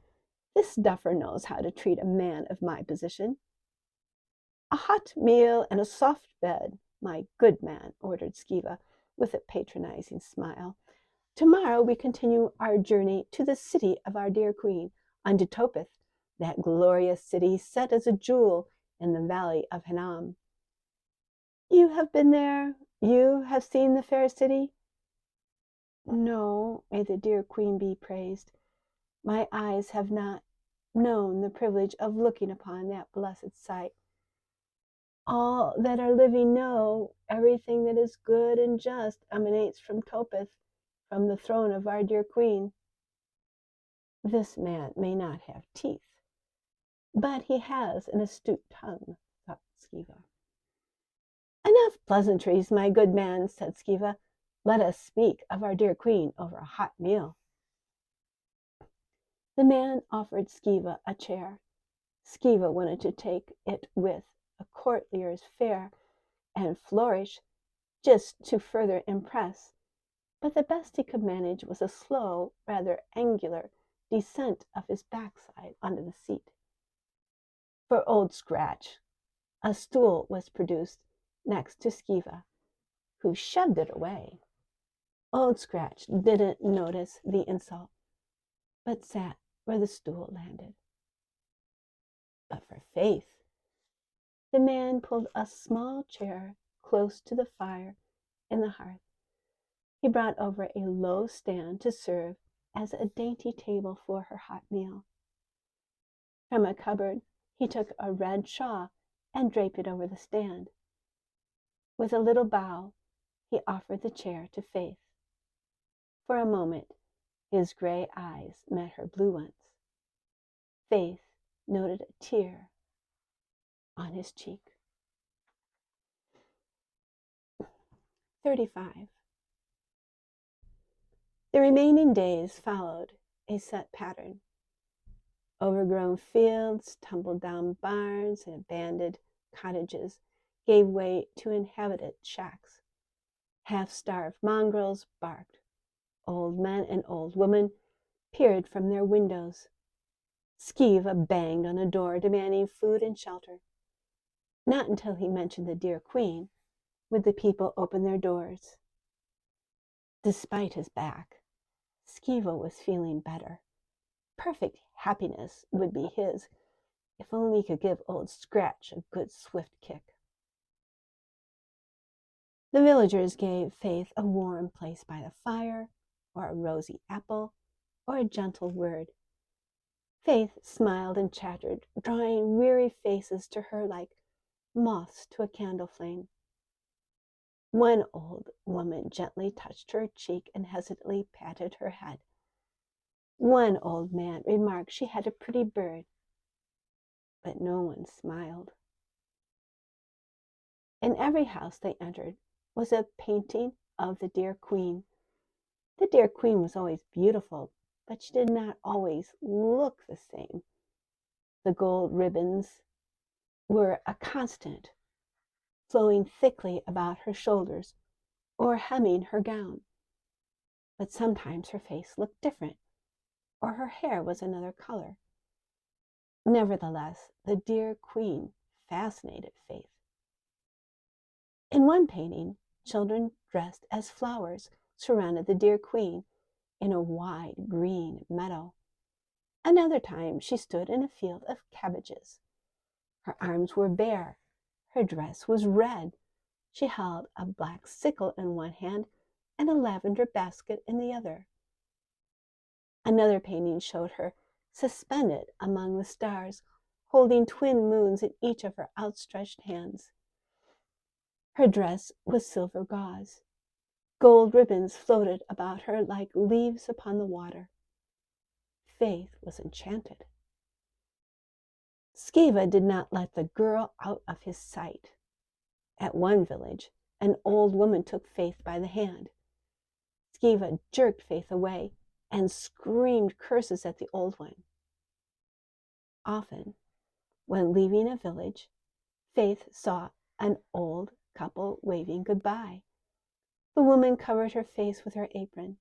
S1: "This duffer knows how to treat a man of my position." "A hot meal and a soft bed, my good man," ordered Skiva with a patronizing smile. "Tomorrow we continue our journey to the city of our dear queen, unto Topeth, that glorious city set as a jewel in the valley of Hinnom." "You have been there? You have seen the fair city?" "No, may the dear queen be praised. My eyes have not known the privilege of looking upon that blessed sight. All that are living know everything that is good and just emanates from Topeth, from the throne of our dear queen. This man may not have teeth, but he has an astute tongue, thought Skiva. Enough pleasantries, my good man, said Skiva. Let us speak of our dear queen over a hot meal. The man offered Skiva a chair. Skiva wanted to take it with a courtier's fare and flourish, just to further impress, but the best he could manage was a slow, rather angular descent of his backside onto the seat. For Old Scratch, a stool was produced next to Skiva, who shoved it away. Old Scratch didn't notice the insult, but sat where the stool landed. But for Faith, the man pulled a small chair close to the fire in the hearth. He brought over a low stand to serve as a dainty table for her hot meal. From a cupboard, he took a red shawl and draped it over the stand. With a little bow, he offered the chair to Faith. For a moment, his gray eyes met her blue ones. Faith noted a tear on his cheek. 35. The remaining days followed a set pattern. Overgrown fields, tumble-down barns, and abandoned cottages gave way to inhabited shacks. Half-starved mongrels barked. Old men and old women peered from their windows. Skiva banged on a door demanding food and shelter. Not until he mentioned the dear queen would the people open their doors. Despite his back, Skiva was feeling better. Perfect happiness would be his if only he could give Old Scratch a good swift kick. The villagers gave Faith a warm place by the fire, or a rosy apple, or a gentle word. Faith smiled and chattered, drawing weary faces to her like moths to a candle flame. One old woman gently touched her cheek and hesitantly patted her head. One old man remarked she had a pretty bird, but no one smiled. In every house they entered was a painting of the dear queen. The dear queen was always beautiful, but she did not always look the same. The gold ribbons were a constant, flowing thickly about her shoulders or hemming her gown. But sometimes her face looked different, or her hair was another color. Nevertheless, the dear queen fascinated Faith. In one painting, children dressed as flowers surrounded the dear queen in a wide green meadow. Another time she stood in a field of cabbages. Her arms were bare. Her dress was red. She held a black sickle in one hand and a lavender basket in the other. Another painting showed her suspended among the stars, holding twin moons in each of her outstretched hands. Her dress was silver gauze. Gold ribbons floated about her like leaves upon the water. Faith was enchanted. Skiva did not let the girl out of his sight. At one village, an old woman took Faith by the hand. Skiva jerked Faith away and screamed curses at the old one. Often, when leaving a village, Faith saw an old couple waving goodbye. The woman covered her face with her apron.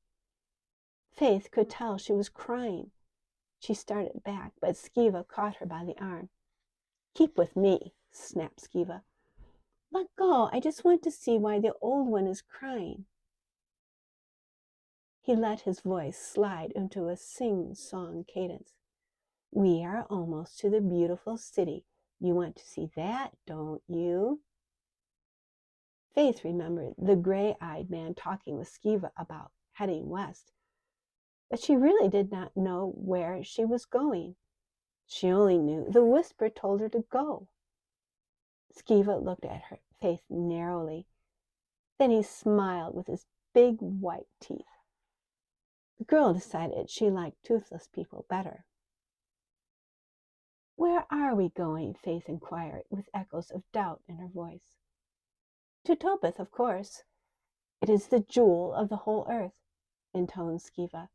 S1: Faith could tell she was crying. She started back, but Skiva caught her by the arm. "Keep with me," snapped Skiva. "Let go. I just want to see why the old one is crying." He let his voice slide into a sing-song cadence. "We are almost to the beautiful city. You want to see that, don't you?" Faith remembered the gray-eyed man talking with Skiva about heading west, but she really did not know where she was going. She only knew the whisper told her to go. Skiva looked at her face narrowly. Then he smiled with his big white teeth. The girl decided she liked toothless people better. Where are we going? Faith inquired, with echoes of doubt in her voice. To Topeth, of course. It is the jewel of the whole earth, intoned Skiva.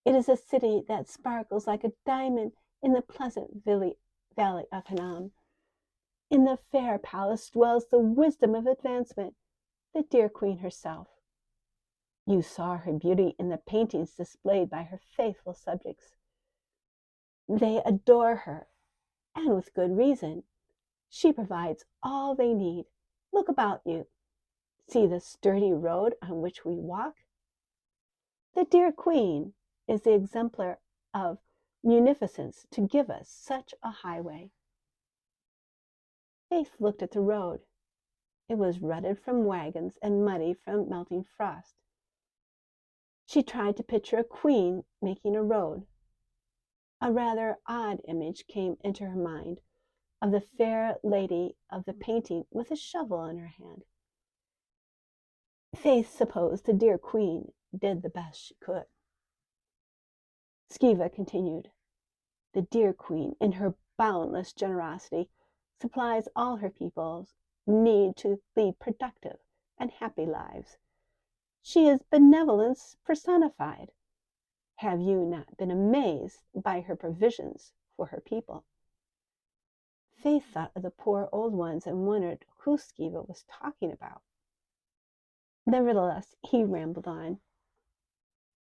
S1: It is a city that sparkles like a diamond in the pleasant valley of Hanam. In the fair palace dwells the wisdom of advancement, the dear queen herself. You saw her beauty in the paintings displayed by her faithful subjects. They adore her, and with good reason. She provides all they need. Look about you. See the sturdy road on which we walk? The dear queen is the exemplar of munificence to give us such a highway. Faith looked at the road. It was rutted from wagons and muddy from melting frost. She tried to picture a queen making a road. A rather odd image came into her mind of the fair lady of the painting with a shovel in her hand. Faith supposed the dear queen did the best she could. Skiva continued, the dear queen, in her boundless generosity, supplies all her people's need to lead productive and happy lives. She is benevolence personified. Have you not been amazed by her provisions for her people? Faith thought of the poor old ones and wondered who Skiva was talking about. Nevertheless, he rambled on.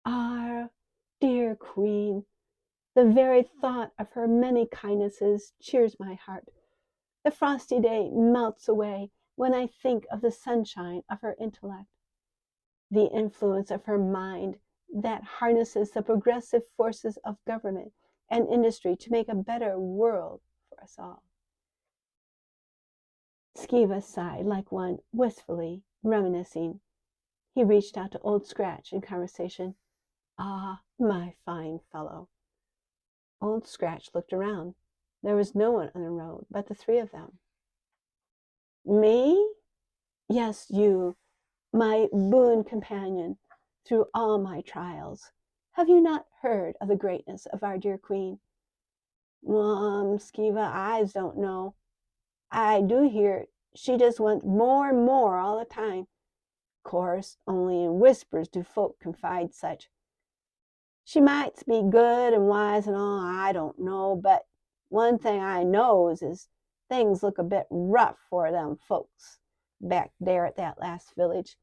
S1: Our dear queen, the very thought of her many kindnesses cheers my heart. The frosty day melts away when I think of the sunshine of her intellect, the influence of her mind that harnesses the progressive forces of government and industry to make a better world for us all. Skiva sighed like one wistfully reminiscing. He reached out to Old Scratch in conversation. Ah, my fine fellow. Old Scratch looked around. There was no one on the road but the three of them. Me? Yes, you, my boon companion through all my trials. Have you not heard of the greatness of our dear queen? Skiva, eyes don't know. I do hear she just wants more and more all the time. Course, only in whispers do folk confide such. She might be good and wise and all, I don't know, but one thing I knows is things look a bit rough for them folks back there at that last village.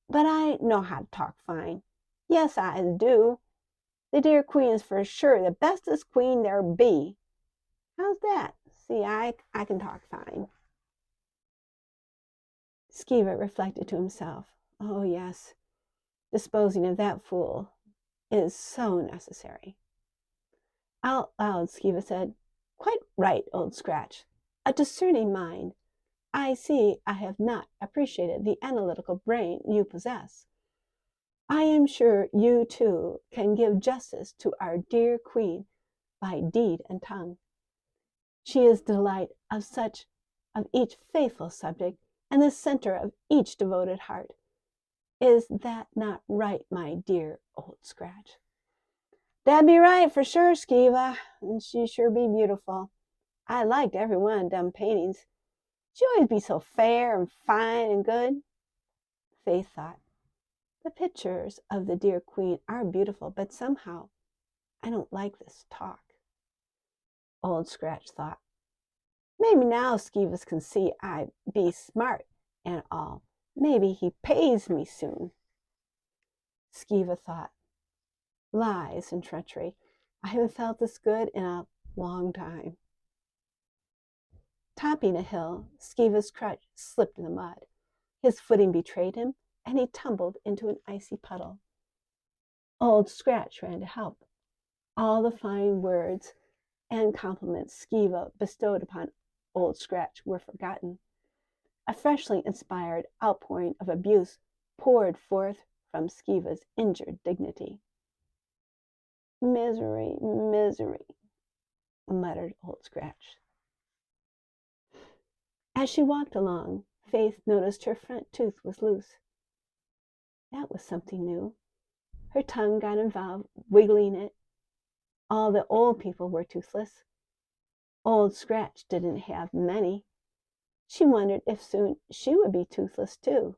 S1: But I know how to talk fine. Yes, I do. The dear queen's for sure the bestest queen there be. How's that? See, I can talk fine. Skiva reflected to himself. Oh, yes, disposing of that fool is so necessary. Out loud, Skiva said, Quite right, Old Scratch. A discerning mind. I see I have not appreciated the analytical brain you possess. I am sure you, too, can give justice to our dear queen by deed and tongue. She is the delight of each faithful subject and the center of each devoted heart. Is that not right, my dear Old Scratch? That'd be right for sure, Skiva, and she sure be beautiful. I liked every one of them paintings. She always be so fair and fine and good. Faith thought, the pictures of the dear queen are beautiful, but somehow I don't like this talk. Old Scratch thought, maybe now Skivas can see I be smart and all. Maybe he pays me soon. Skiva thought, lies and treachery. I haven't felt this good in a long time. Topping a hill, Skiva's crutch slipped in the mud. His footing betrayed him, and he tumbled into an icy puddle. Old Scratch ran to help. All the fine words and compliments Skiva bestowed upon Old Scratch were forgotten. A freshly inspired outpouring of abuse poured forth from Skiva's injured dignity. Misery, misery, muttered Old Scratch. As she walked along, Faith noticed her front tooth was loose. That was something new. Her tongue got involved, wiggling it. All the old people were toothless. Old Scratch didn't have many. She wondered if soon she would be toothless too.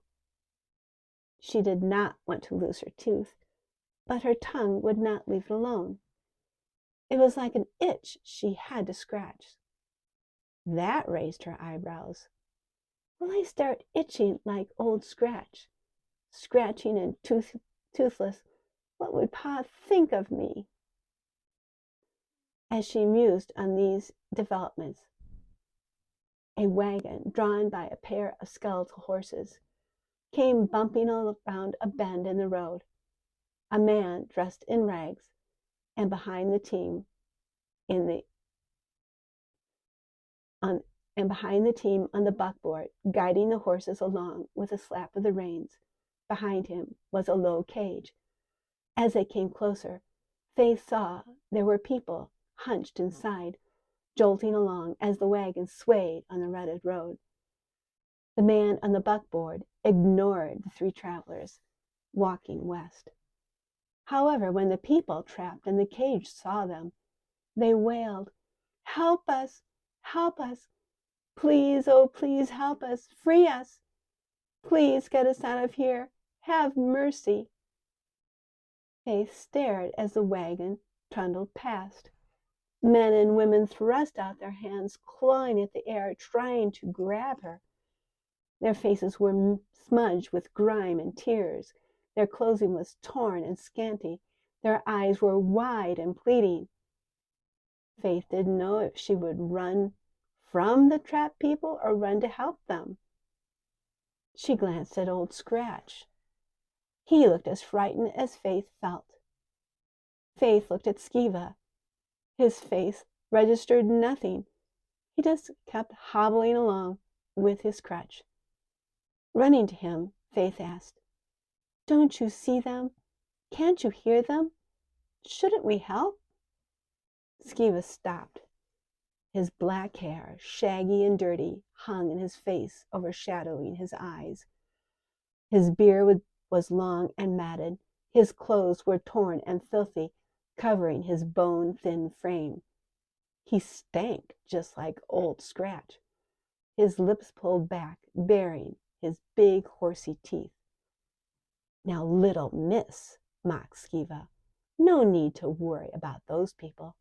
S1: She did not want to lose her tooth, but her tongue would not leave it alone. It was like an itch she had to scratch. That raised her eyebrows. Will I start itching like Old Scratch? Scratching and toothless, what would Pa think of me? As she mused on these developments, a wagon drawn by a pair of skeletal horses came bumping around a bend in the road. A man dressed in rags and behind the team on the buckboard, guiding the horses along with a slap of the reins. Behind him was a low cage. As they came closer, Faith saw there were people hunched inside, jolting along as the wagon swayed on the rutted road. The man on the buckboard ignored the three travelers walking west. However, when the people trapped in the cage saw them, they wailed, "Help us! Help us! Please, oh please help us! Free us! Please get us out of here! Have mercy!" Faith stared as the wagon trundled past. Men and women thrust out their hands, clawing at the air, trying to grab her. Their faces were smudged with grime and tears. Their clothing was torn and scanty. Their eyes were wide and pleading. Faith didn't know if she would run from the trapped people or run to help them. She glanced at Old Scratch. He looked as frightened as Faith felt. Faith looked at Skiva. His face registered nothing. He just kept hobbling along with his crutch. Running to him, Faith asked, "Don't you see them? Can't you hear them? Shouldn't we help?" Skiva stopped. His black hair, shaggy and dirty, hung in his face, overshadowing his eyes. His beard was long and matted. His clothes were torn and filthy, covering his bone-thin frame. He stank just like Old Scratch. His lips pulled back, baring his big horsey teeth. "Now, little miss," mocked Skiva, "no need to worry about those people.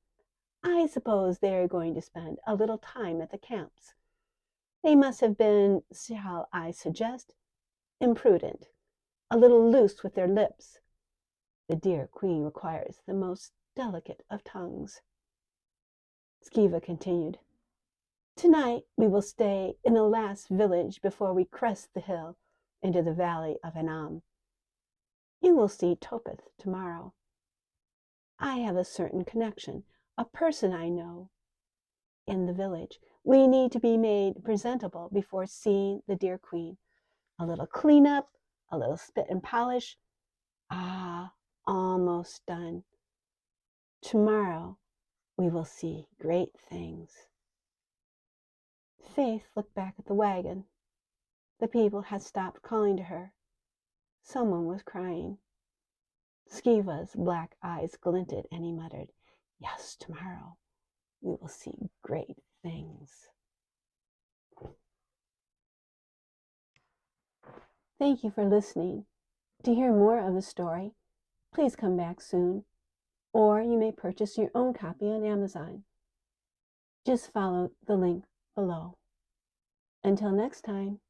S1: I suppose they are going to spend a little time at the camps. They must have been, shall I suggest, imprudent, a little loose with their lips. The dear Queen requires the most delicate of tongues." Skiva continued, "Tonight we will stay in the last village before we crest the hill into the valley of Anam. You will see Topeth tomorrow. I have a certain connection, a person I know in the village. We need to be made presentable before seeing the dear Queen. A little cleanup, a little spit and polish. Almost done. Tomorrow we will see great things." Faith looked back at the wagon. The people had stopped calling to her. Someone was crying. Skiva's black eyes glinted and he muttered, "Yes, tomorrow we will see great things." Thank you for listening. To hear more of the story, please come back soon, or you may purchase your own copy on Amazon. Just follow the link below. Until next time.